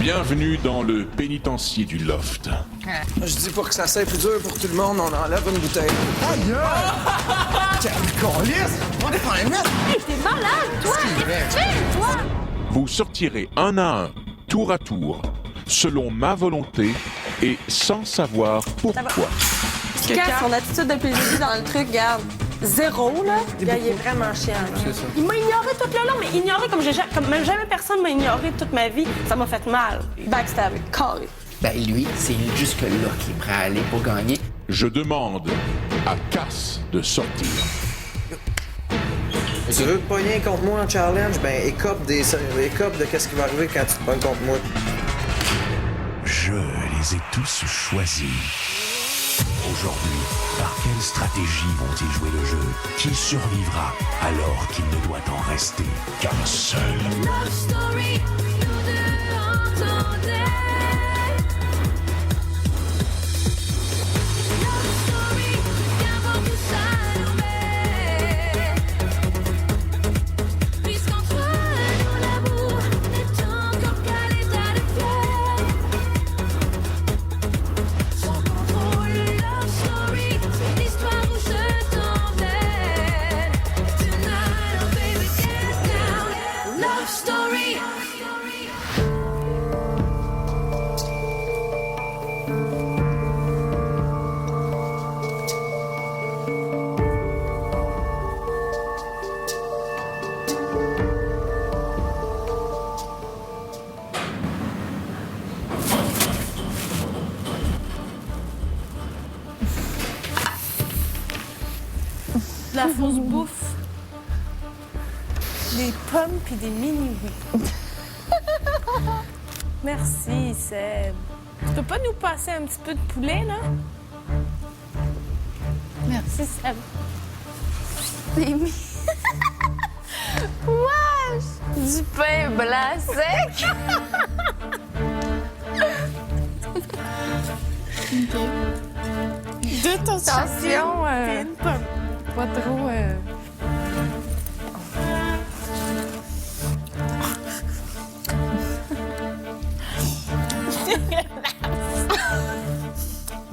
Bienvenue dans le pénitencier du Loft. Je dis pour que ça soit plus dur pour tout le monde, on enlève une bouteille. Aïe! Quelle colisse! On est pas un mess! T'es malade, toi! T'es fou, toi! Vous sortirez un à un, tour à tour, selon ma volonté et sans savoir pourquoi. Casse son attitude depuis le début dans le truc, regarde. Zéro, là. Il est vraiment chiant. C'est ça. Il m'a ignoré tout le long, mais ignoré comme même jamais personne m'a ignoré toute ma vie. Ça m'a fait mal. Backstabé, carré. Ben lui, c'est jusque-là qu'il est prêt à aller pour gagner. Je demande à Cass de sortir. Tu veux te pogner contre moi en challenge? Ben, écope de qu'est-ce qui va arriver quand tu te pognes contre moi. Je les ai tous choisis. Aujourd'hui, par quelle stratégie vont-ils jouer le jeu? Qui survivra alors qu'il ne doit en rester qu'un seul? Love story, nous deux entendez. Love story, qu'avant que ça nous met. Puisqu'entre nous l'amour n'est encore qu'à l'état de fleur. Sans contrôle, love story, c'est l'histoire où je t'emmène. Tonight, oh baby, get down. Love story. De la fausse bouffe. Des pommes puis des mini-oui. Merci, Seb. Tu peux pas nous passer un petit peu de poulet, là? Merci, Seb. Des Wesh! Du pain blanc sec! Deux toasts. Attention, Puis une pomme. pas trop...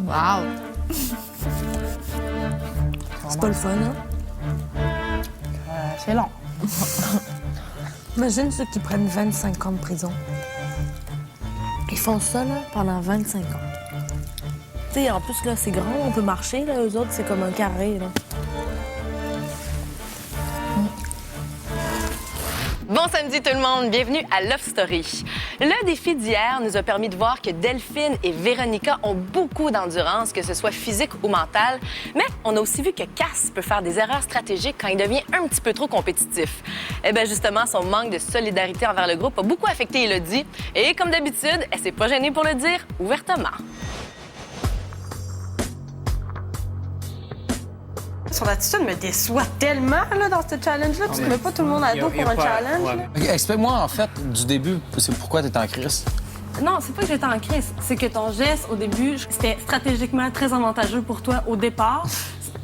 Wow! C'est pas le fun, hein? C'est long. Imagine ceux qui prennent 25 ans de prison. Ils font ça, là, pendant 25 ans. Tu sais, en plus, là, c'est grand, on peut marcher, là. Eux autres, c'est comme un carré, là. Bon samedi tout le monde, bienvenue à Love Story. Le défi d'hier nous a permis de voir que Delphine et Véronica ont beaucoup d'endurance, que ce soit physique ou mentale, mais on a aussi vu que Cass peut faire des erreurs stratégiques quand il devient un petit peu trop compétitif. Eh bien justement, son manque de solidarité envers le groupe a beaucoup affecté Élodie et comme d'habitude, elle s'est pas gênée pour le dire ouvertement. Son attitude me déçoit tellement, là, dans ce challenge-là. Tu ne mets pas tout le monde à dos pour un challenge, là. Explique-moi, en fait, du début, c'est pourquoi t'es en crise. Non, c'est pas que j'étais en crise. C'est que ton geste, au début, c'était stratégiquement très avantageux pour toi au départ.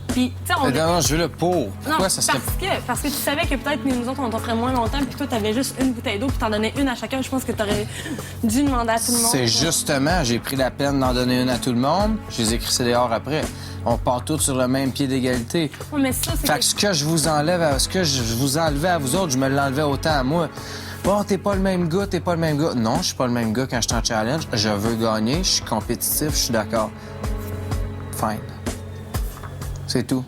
Puis, tu sais, on... Non, je veux le pot. Pourquoi Non, ça serait... parce que tu savais que peut-être nous autres, on t'en ferait moins longtemps, puis toi, t'avais juste une bouteille d'eau, puis t'en donnais une à chacun. Je pense que t'aurais dû demander à tout le monde. C'est justement, j'ai pris la peine d'en donner une à tout le monde, je les ai crissés dehors après. On part tous sur le même pied d'égalité. Ouais, mais ça, c'est Fait que ce que je vous enlevais à vous autres, je me l'enlevais autant à moi. Bon, t'es pas le même gars, t'es pas le même gars. Non, je suis pas le même gars quand je suis en challenge. Je veux gagner, je suis compétitif, je suis d'accord. Fine. C'est tout.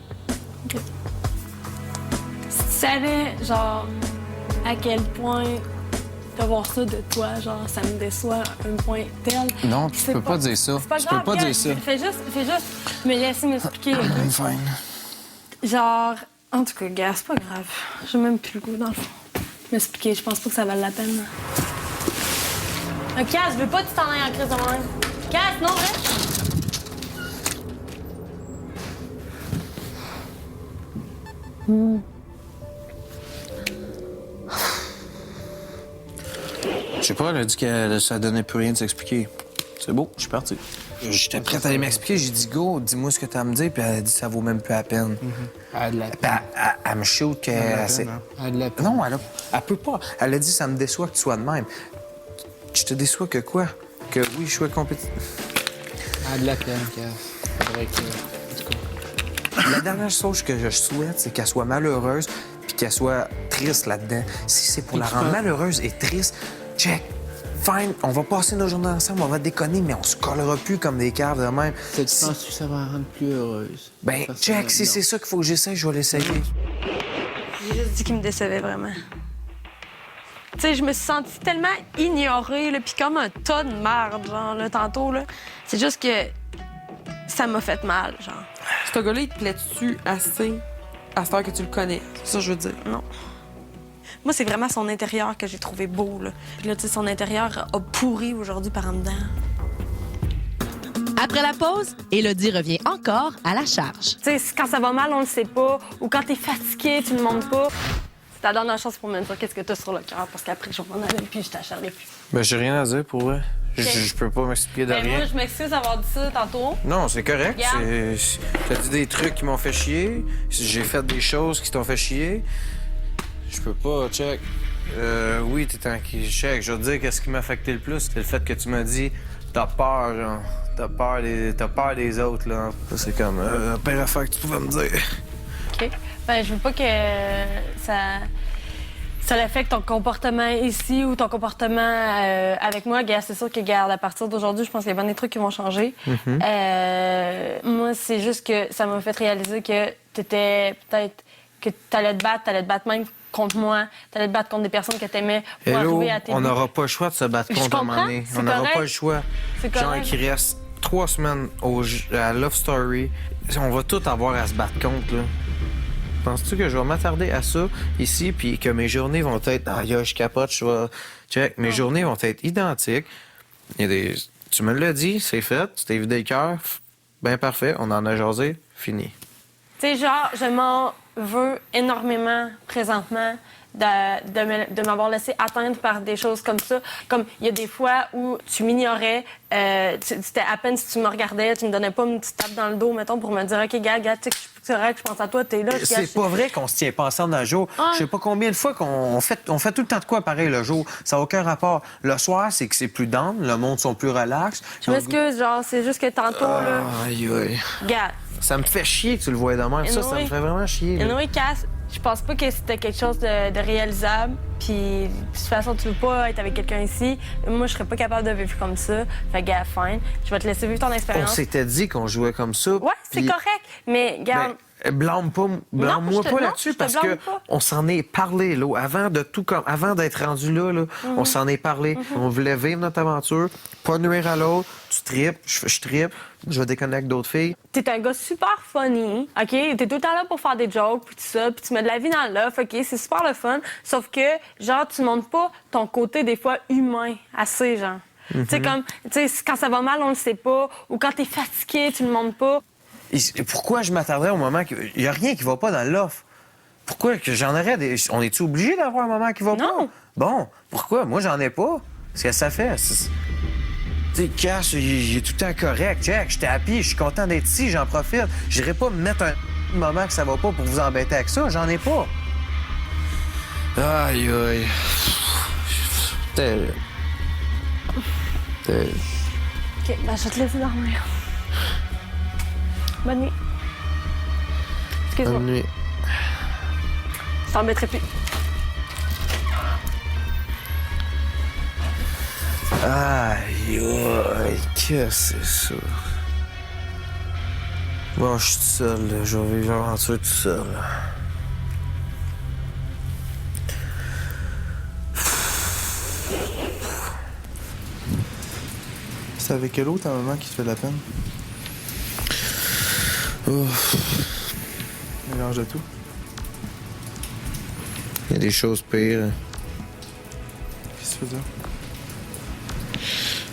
Si tu savais, genre, à quel point d'avoir ça de toi, genre, ça me déçoit à un point tel. Non, tu peux pas dire ça. C'est pas Tu grave, peux pas regarde, dire ça. Fais juste me laisser m'expliquer. OK? Fine. Genre, en tout cas, gars, c'est pas grave. J'ai même plus le goût, dans le fond. M'expliquer, je pense pas que ça vale la peine. Cass, je veux pas que tu t'en ailles en crise de même. Cass, non, reste. Je sais pas, elle a dit que ça donnait plus rien de s'expliquer. C'est beau, je suis parti. J'étais prête à aller m'expliquer. J'ai dit, go, dis-moi ce que t'as à me dire. Puis elle a dit, ça vaut même plus la peine. Elle a de la Puis peine. elle me shoot que... Elle a de la c'est- peine, hein. Elle a de la peine. Non, elle peut pas. Elle a dit, ça me déçoit que tu sois de même. Je te déçois que quoi? Que oui, je sois compétitif. Ah, de la peine, Kev. Faudrait que... En tout cas. La dernière chose que je souhaite, c'est qu'elle soit malheureuse puis qu'elle soit triste là-dedans. Si c'est pour la rendre malheureuse et triste, check. Fine, on va passer nos journées ensemble, on va déconner, mais on se collera plus comme des caves de même. Tu penses que ça va la rendre plus heureuse? Ben, check, si c'est ça qu'il faut que j'essaie, je vais l'essayer. J'ai juste dit qu'il me décevait vraiment. Tu sais, je me suis sentie tellement ignorée, là, puis comme un tas de merde, genre, là, tantôt, là. C'est juste que ça m'a fait mal, genre. Ce gars-là, il te plaît-tu assez à cette heure que tu le connais? C'est ça que je veux dire. Non. Moi, c'est vraiment son intérieur que j'ai trouvé beau, là. Puis là, tu sais, son intérieur a pourri aujourd'hui par en dedans. Après la pause, Élodie revient encore à la charge. Tu sais, quand ça va mal, on le sait pas. Ou quand t'es fatigué, tu le montres pas. C'est ta dernière chance pour me dire qu'est-ce que t'as sur le cœur, parce qu'après, je vais m'en aller puis je t'acharnerai plus. Ben, j'ai rien à dire pour vrai. Je peux pas m'expliquer de Ben, rien. moi, je m'excuse d'avoir dit ça tantôt. Non, c'est correct. Regarde. T'as dit des trucs qui m'ont fait chier. J'ai fait des choses qui t'ont fait chier. Je peux pas, check. Oui, t'es en qui check. Je veux te dire qu'est-ce qui m'a affecté le plus, c'est le fait que tu m'as dit t'as peur, genre. T'as peur des autres, là. Ça, c'est comme la pire affaire que tu pouvais me dire. OK. Ben, je veux pas que ça affecte ton comportement ici ou ton comportement avec moi. Gars, c'est sûr que, garde, à partir d'aujourd'hui, je pense qu'il y a bien des trucs qui vont changer. Moi, c'est juste que ça m'a fait réaliser que t'étais peut-être... que t'allais te battre même contre moi, t'allais te battre contre des personnes que t'aimais pour Hello, arriver à tes on buts. n'aura pas le choix de se battre Je contre un moment comprends, donné. c'est On n'aura correct. pas le choix. C'est Genre, correct. qu'il reste 3 semaines à Love Story. On va tout avoir à se battre contre, là. Penses-tu que je vais m'attarder à ça ici, puis que mes journées vont être... Ah, je capote, je vais... Check, mes journées vont être identiques. Il y a des... Tu me l'as dit, c'est fait, tu t'es vidé le cœur. Ben parfait, on en a jasé, fini. Tu sais, genre, je m'en veux énormément présentement de m'avoir laissé atteindre par des choses comme ça. Comme il y a des fois où tu m'ignorais, c'était à peine si tu me regardais, tu me donnais pas une petite tape dans le dos, mettons, pour me dire « OK, gars, tu sais que c'est correct, je pense à toi, t'es là. » C'est pas vrai qu'on se tient pas ensemble un jour. Je sais pas combien de fois qu'on fait tout le temps de quoi pareil le jour. Ça n'a aucun rapport. Le soir, c'est que c'est plus down, le monde sont plus relax. Je m'excuse, genre, c'est juste que tantôt, là... Aïe, aïe. Gars. Ça me fait chier que tu le vois de même. Ça me fait vraiment chier. Et oui, Cass, je pense pas que c'était quelque chose de réalisable. Puis, de toute façon, tu veux pas être avec quelqu'un ici. Moi, je serais pas capable de vivre comme ça. Fait, gars, fine. Je vais te laisser vivre ton On expérience. s'était dit qu'on jouait comme ça. Ouais, c'est correct. Mais, garde. Blâme-moi pas là-dessus parce que on s'en est parlé, là. Avant d'être rendu là, on s'en est parlé. On voulait vivre notre aventure, pas nuire à l'autre. Tu tripes, je trippe, je vais déconner avec d'autres filles. T'es un gars super funny, OK? T'es tout le temps là pour faire des jokes, puis tout ça, puis tu mets de la vie dans le love, OK? C'est super le fun. Sauf que, genre, tu montres pas ton côté, des fois, humain, assez, genre. Tu sais, comme, tu sais, quand ça va mal, on le sait pas. Ou quand t'es fatigué, tu le montres pas. Et pourquoi je m'attarderais au moment qu'il y a rien qui va pas dans l'offre? Pourquoi que j'en aurais des... On est-tu obligé d'avoir un moment qui va pas? Non. Bon, pourquoi? Moi, j'en ai pas. Qu'est-ce que ça fait? Tu sais, Cash, il est tout le temps correct. Check, j'étais happy, je suis content d'être ici, j'en profite. J'irai pas me mettre un moment que ça va pas pour vous embêter avec ça. J'en ai pas. Aïe, aïe. Terrible. OK, ben, je vais te laisser dormir. Bonne nuit. Excuse-moi. Bonne nuit. Je t'embêterai plus. Aïe, aïe, qu'est-ce que c'est ça? Bon, je suis tout seul, là. Je vais vivre l'aventure tout seul. Là. C'est avec quel autre ta maman qui te fait de la peine? Mélange de tout. Il y a des choses pires. Qu'est-ce que tu veux dire?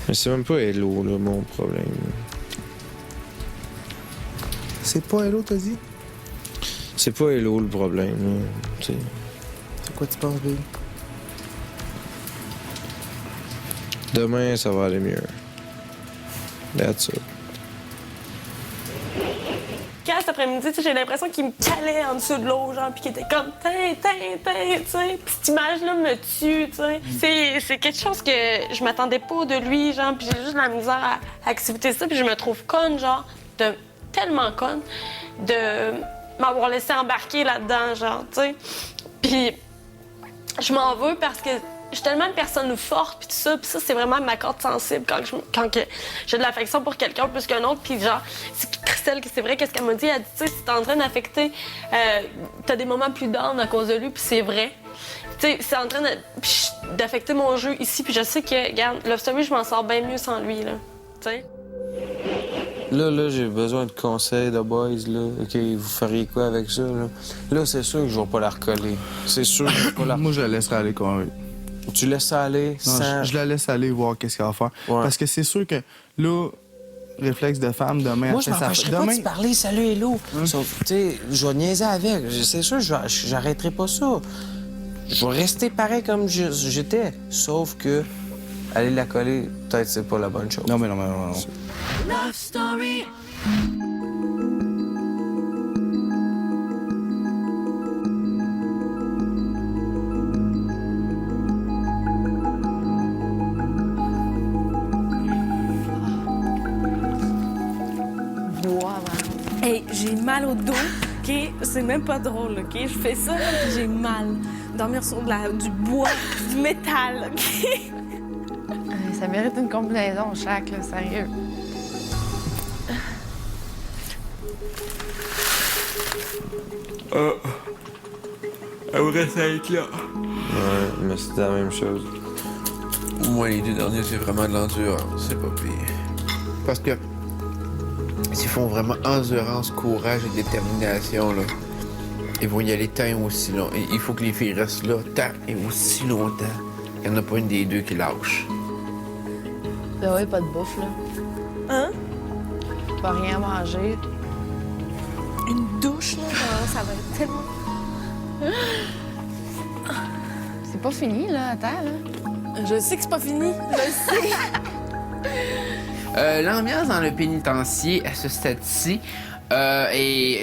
Mais c'est même pas Hello, là, mon problème. C'est pas Hello, t'as dit? C'est pas Hello le problème, là. T'sais. C'est quoi tu penses, Bill? Demain, ça va aller mieux. That's it. Quand cet après-midi, tu sais, j'ai l'impression qu'il me calait en dessous de l'eau, genre, puis qu'il était comme tin, tu sais. Puis cette image-là me tue, tu sais. C'est quelque chose que je m'attendais pas de lui, genre, puis j'ai juste de la misère à accepter ça, puis je me trouve conne, genre, tellement conne de m'avoir laissé embarquer là-dedans, genre, tu sais. Puis je m'en veux parce que je suis tellement une personne forte, puis tout ça, puis ça, c'est vraiment ma corde sensible quand j'ai de l'affection pour quelqu'un plus qu'un autre, puis genre, c'est Christelle, c'est vrai, qu'est-ce qu'elle m'a dit? Elle dit, tu sais, c'est en train d'affecter, t'as des moments plus down à cause de lui, puis c'est vrai. Tu sais, c'est en train d'affecter mon jeu ici, puis je sais que, regarde, Love Story, je m'en sors bien mieux sans lui, là, tu sais. Là, j'ai besoin de conseils de boys, là. OK, vous feriez quoi avec ça, là? Là, c'est sûr que je vais pas la recoller. C'est sûr que je vais pas la... Moi, je la laisserai aller quand même. Tu laisses ça aller sans... Je la laisse aller voir qu'est-ce qu'elle va faire. Ouais. Parce que c'est sûr que, là, réflexe de femme, demain... Moi, je m'empêcherais pas de parler, salut, hello. Sauf, tu sais, je vais niaiser avec. C'est sûr, j'arrêterai pas ça. Je vais rester pareil comme j'étais. Sauf que, aller la coller, peut-être c'est pas la bonne chose. Non. Love Story. Hey, j'ai mal au dos, OK? C'est même pas drôle, OK? Je fais ça, puis j'ai mal. Dormir sur du bois, du métal, OK? Ça mérite une combinaison chaque, là, sérieux. Elle vous reste avec là. Ouais, mais c'est la même chose. Moi, les deux derniers, c'est vraiment de l'endurance. C'est pas pire. Parce que s'ils font vraiment endurance, courage et détermination, là, ils vont y aller tant et aussi long. Et il faut que les filles restent là tant et aussi longtemps. Il n'y en a pas une des deux qui lâche. Ben ouais, pas de bouffe, là. Hein? Pas rien à manger. Une douche, là, ça va être tellement... C'est pas fini, là, attends, là. Je sais que c'est pas fini, je le sais. L'ambiance dans le pénitencier à ce stade-ci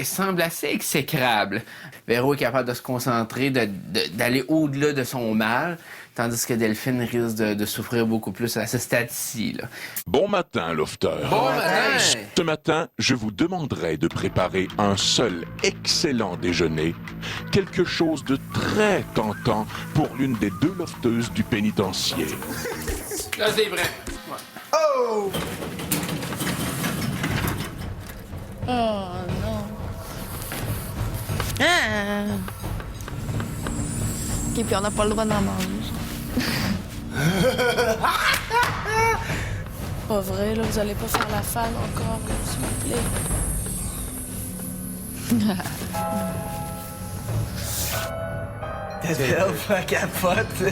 semble assez exécrable. Véro est capable de se concentrer, d'aller au-delà de son mal, tandis que Delphine risque de souffrir beaucoup plus à ce stade-ci, là. Bon matin, Lofter. Bon matin! Ce matin, je vous demanderai de préparer un seul excellent déjeuner, quelque chose de très tentant pour l'une des deux lofteuses du pénitencier. Là, c'est vrai. Oh! Oh, non. Ah! OK, puis on n'a pas le droit d'en manger. Pas vrai, là, vous allez pas faire la fan encore, là, s'il vous plaît. T'as capote.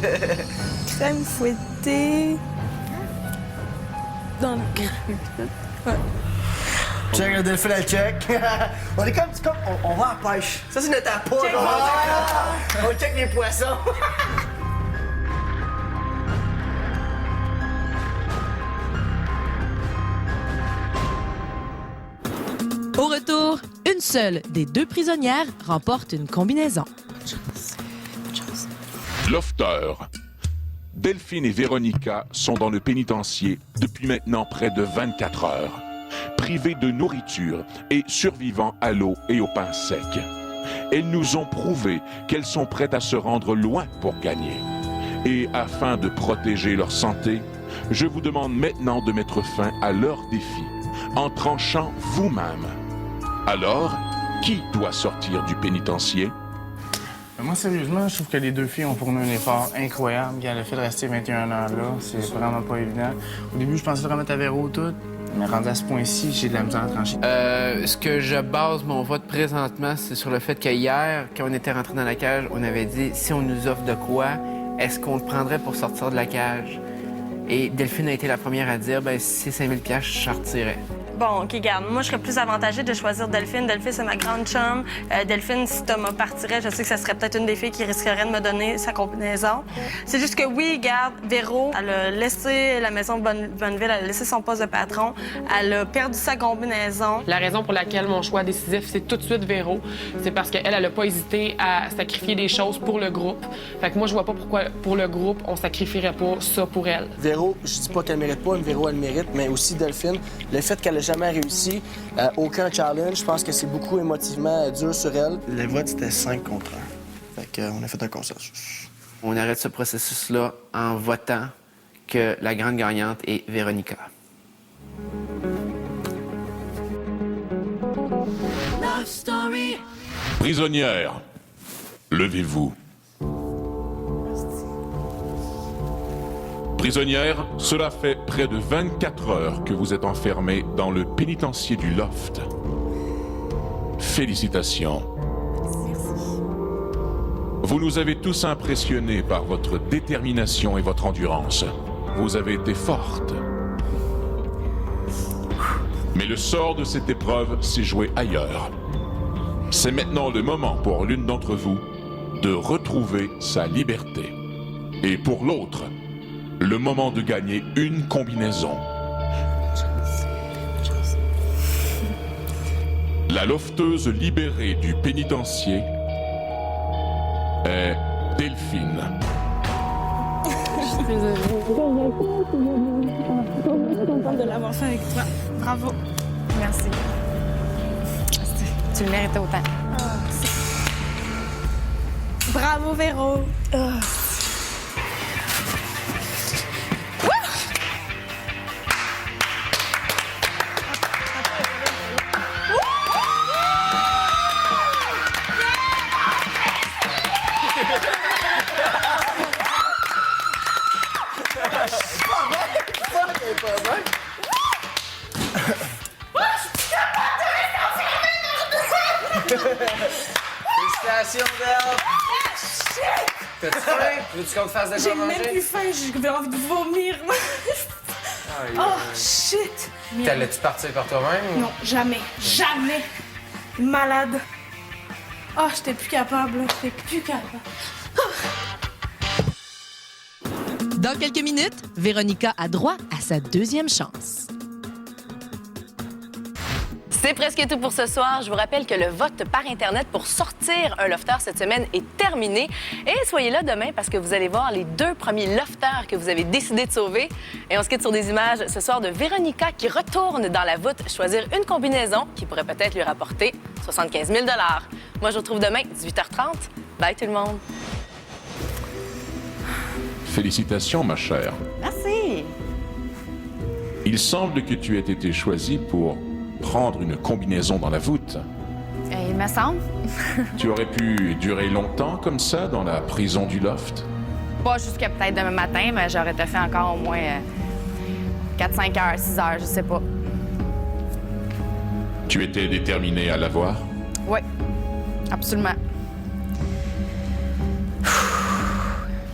Crème fouettée. Dans le ouais. Check, le Delphine, elle check. On est comme on va à la pêche. Ça, c'est notre appât. On check les poissons. Au retour, une seule des deux prisonnières remporte une combinaison. Lofter. Delphine et Véronica sont dans le pénitencier depuis maintenant près de 24 heures, privées de nourriture et survivant à l'eau et au pain sec. Elles nous ont prouvé qu'elles sont prêtes à se rendre loin pour gagner. Et afin de protéger leur santé, je vous demande maintenant de mettre fin à leur défi en tranchant vous-même. Alors, qui doit sortir du pénitencier? Moi, sérieusement, je trouve que les deux filles ont fourni un effort incroyable. Le fait de rester 21 heures là, c'est vraiment pas évident. Au début, je pensais vraiment mettre à Véro tout, mais rendu à ce point-ci, j'ai de la misère à trancher. Ce que je base mon vote présentement, c'est sur le fait que hier, quand on était rentré dans la cage, on avait dit si on nous offre de quoi, est-ce qu'on le prendrait pour sortir de la cage? Et Delphine a été la première à dire, ben si c'est 5000 $, je sortirais. Bon, OK, garde. Moi, je serais plus avantagée de choisir Delphine. Delphine, c'est ma grande chum. Delphine, si Thomas partirait, je sais que ça serait peut-être une des filles qui risquerait de me donner sa combinaison. C'est juste que oui, garde, Véro, elle a laissé la maison de Bonneville, elle a laissé son poste de patron, elle a perdu sa combinaison. La raison pour laquelle mon choix décisif, c'est tout de suite Véro, c'est parce qu'elle, elle a pas hésité à sacrifier des choses pour le groupe. Fait que moi, je vois pas pourquoi, pour le groupe, on sacrifierait pas ça pour elle. Véro, je dis pas qu'elle mérite pas, mais Véro, elle mérite, mais aussi Delphine. Le fait qu'elle ait jamais réussi aucun challenge, je pense que c'est beaucoup émotivement dur sur elle. Le vote, c'était 5 contre 1. Fait qu'on a fait un consensus. On arrête ce processus-là en votant que la grande gagnante est Véronica. Love Story. Prisonnière, levez-vous. Prisonnière, cela fait près de 24 heures que vous êtes enfermée dans le pénitencier du Loft. Félicitations. Vous nous avez tous impressionnés par votre détermination et votre endurance. Vous avez été forte. Mais le sort de cette épreuve s'est joué ailleurs. C'est maintenant le moment pour l'une d'entre vous de retrouver sa liberté. Et pour l'autre, le moment de gagner une combinaison. La lofteuse libérée du pénitencier est Delphine. Je suis désolée. Je suis contente de l'avoir fait avec toi. Bravo. Merci. Tu le méritais autant. Bravo, Véro. Félicitations, Del! T'as-tu faim? Veux-tu qu'on te fasse de quoi J'ai manger? même plus faim, j'ai envie de vomir. Oh, shit! T'allais-tu partir par toi-même? Ou... Non, jamais. Jamais. Malade. Oh, j'étais plus capable, là. J'étais plus capable. Dans quelques minutes, Véronica a droit à sa deuxième chance. C'est presque tout pour ce soir. Je vous rappelle que le vote par Internet pour sortir un lofter cette semaine est terminé. Et soyez là demain parce que vous allez voir les 2 premiers lofters que vous avez décidé de sauver. Et on se quitte sur des images ce soir de Véronica qui retourne dans la voûte choisir une combinaison qui pourrait peut-être lui rapporter 75 000 $. Moi, je vous retrouve demain, 18h30. Bye tout le monde. Félicitations, ma chère. Merci. Il semble que tu aies été choisie pour prendre une combinaison dans la voûte. Il me semble. Tu aurais pu durer longtemps comme ça dans la prison du Loft? Pas jusqu'à peut-être demain matin, mais j'aurais te fait encore au moins 4-5 heures, 6 heures, je sais pas. Tu étais déterminée à l'avoir? Oui, absolument.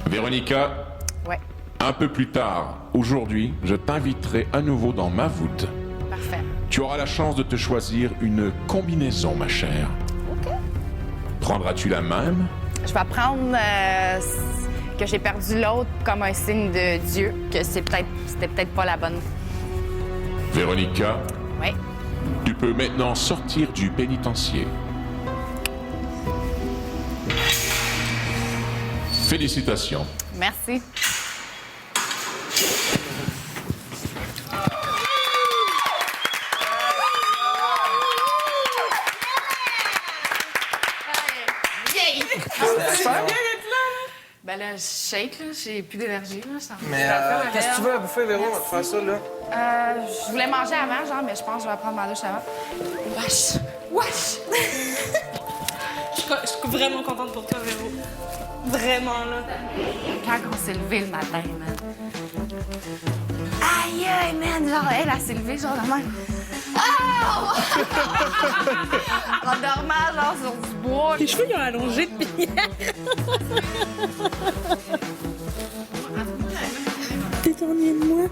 Véronica, Ouais, un peu plus tard, aujourd'hui, je t'inviterai à nouveau dans ma voûte. parfait. Tu auras la chance de te choisir une combinaison, ma chère. OK. Prendras-tu la même? Je vais prendre que j'ai perdu l'autre comme un signe de Dieu, que c'était peut-être pas la bonne. Véronica, Oui. tu peux maintenant sortir du pénitencier. Félicitations. Merci. Ben là, je shake, là. J'ai plus d'énergie, là. Mais qu'est-ce que tu veux à bouffer, Véro? On va te faire ça, là. Je voulais manger avant, genre, mais je pense que je vais prendre ma douche avant. Wesh! Wesh! Je suis vraiment contente pour toi, Véro. Vraiment, là. Quand on s'est levé le matin, man. Aïe, aïe, man! Genre, elle s'est levée, genre, de même. Ah! En dormant, genre, sur du bois. Les cheveux, ils ont allongé depuis hier. T'es t'ennuies de moi?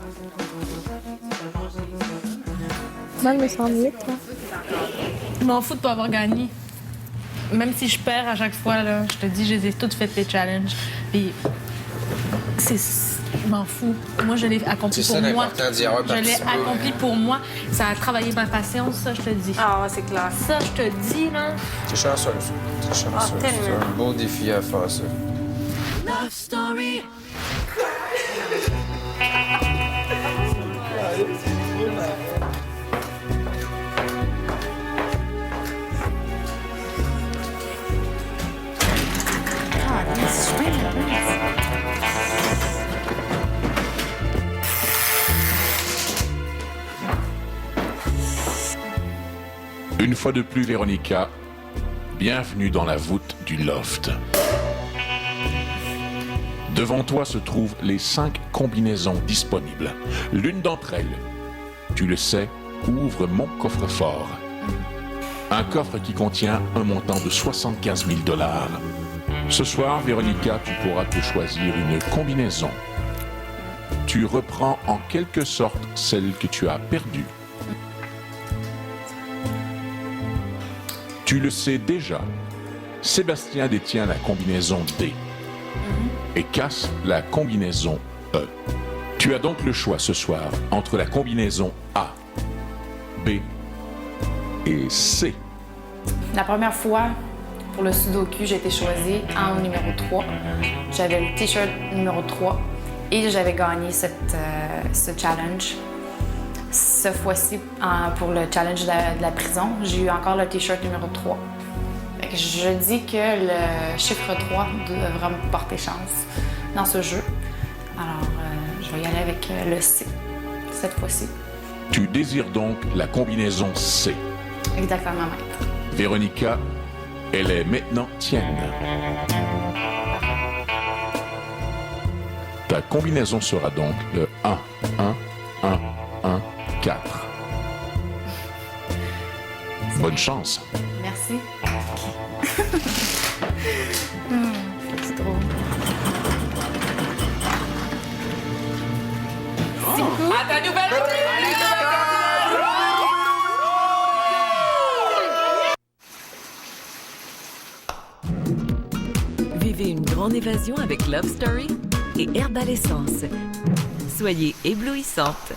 Moi, je me sens ennuyée de toi. Je m'en fous de pas avoir gagné. Même si je perds à chaque fois, là, je te dis, je les ai toutes faites, les challenges. Puis, je m'en fous. Moi, je l'ai accompli C'est pour ça moi. l'important d'y avoir Je l'ai participé. accompli pour moi. Ça a travaillé ma patience, ça, je te dis. Ah, ouais, c'est clair. Ça, je te dis, là. C'est chanceux. C'est chanceux. Ah, C'est tellement. un beau défi à faire, ça. Love Story. Une fois de plus, Véronica, bienvenue dans la voûte du loft. Devant toi se trouvent les 5 combinaisons disponibles. L'une d'entre elles, tu le sais, ouvre mon coffre-fort. Un coffre qui contient un montant de 75 000 $. Ce soir, Véronica, tu pourras te choisir une combinaison. Tu reprends en quelque sorte celle que tu as perdue. Tu le sais déjà, Sébastien détient la combinaison D et Cass la combinaison E. Tu as donc le choix ce soir entre la combinaison A, B et C. La première fois, pour le Sudoku, j'ai été choisie en numéro 3. J'avais le T-shirt numéro 3 et j'avais gagné ce challenge. Ce fois-ci, pour le challenge de la prison, j'ai eu encore le T-shirt numéro 3. Fait que je dis que le chiffre 3 devra me porter chance dans ce jeu. Alors, je vais y aller avec le C, cette fois-ci. Tu désires donc la combinaison C. Exactement, maître. Véronica, elle est maintenant tienne. Ta combinaison sera donc le 1, 1, 1, 1, 4. Bonne chance. Merci. C'est drôle. C'est cool. À ta nouvelle Vivez une grande évasion avec Love Story et Herbal Essence. Soyez éblouissantes.